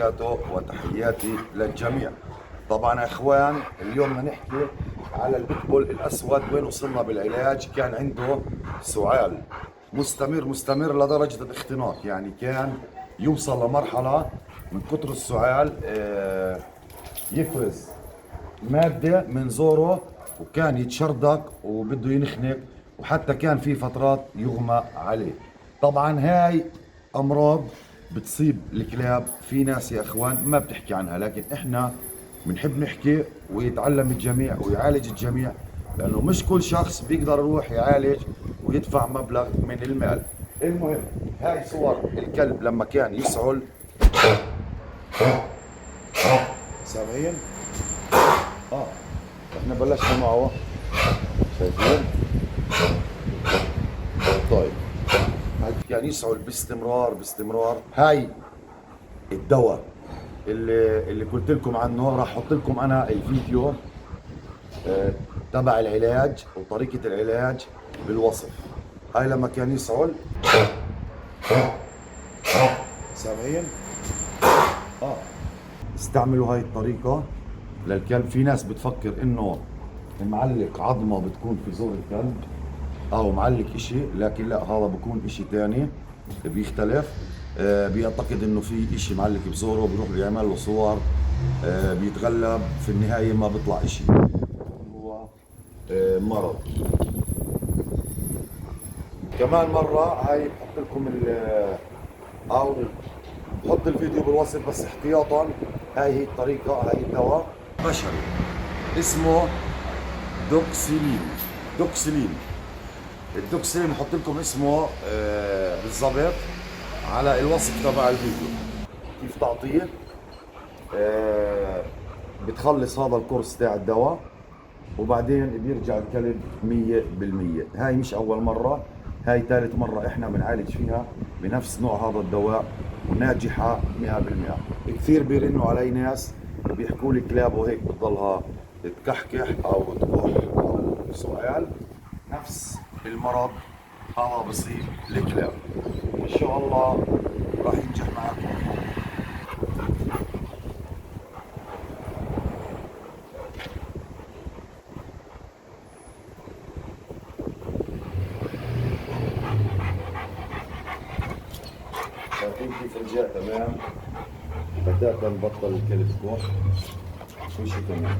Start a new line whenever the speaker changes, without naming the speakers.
وبركاته، وتحياتي للجميع. طبعا يا اخوان، اليوم بدنا نحكي على البيتبول الاسود. وين وصلنا بالعلاج؟ كان عنده سعال مستمر لدرجة الاختناق، يعني كان يوصل لمرحلة من كتر السعال يفرز مادة من زوره، وكان يتشردق وبده ينخنق، وحتى كان في فترات يغمى عليه. طبعا هاي أمراض بتصيب الكلاب. في ناس يا أخوان ما بتحكي عنها، لكن إحنا بنحب نحكي ويتعلم الجميع ويعالج الجميع، لأنه مش كل شخص بيقدر يروح يعالج ويدفع مبلغ من المال. المهم، هاي صور الكلب لما كان يسعل. سامعين؟ احنا بلشنا معه، شايفين؟ طيب، هاد كان يسعل باستمرار. هاي الدواء اللي قلت لكم عنه، راح احط لكم انا الفيديو آه، تبع العلاج وطريقة العلاج بالوصف. هاي لما كان يسعل، سامعين؟ اه استعملوا هاي الطريقة للكلب. في ناس بتفكر انه معلق عظمة بتكون في زور الكلب او معلق اشي، لكن لا، هذا بكون اشي تاني بيختلف. بيعتقد انه في اشي معلق بزوره، بيروح بيعمل له صور، بيتغلب، في النهاية ما بيطلع اشي، هو مرض. كمان مرة هاي بحط لكم او بحط الفيديو بالوصف بس احتياطا. هاي هي الطريقة، هاي الدواء بشري اسمه دوكسيلين. دوكسيلين الدوكسيلين بحط لكم اسمه بالضبط على الوصف تبع الفيديو كيف تعطيه. بتخلص هذا الكورس تاع الدواء، وبعدين بيرجع الكلب 100%. هاي مش أول مرة، هاي ثالث مرة إحنا بنعالج فيها بنفس نوع هذا الدواء، وناجحة 100%. كثير بيرنوا علي ناس بيحكوا لي كلابه هيك بتضلها تكحكح أو تكح أو سؤال، نفس المرض هذا بصيب الكلاب. إن شاء الله راح ينجح معكم. شايفين كيف رجع تمام؟ بدأت نبطل الكلب كح. شو كمان؟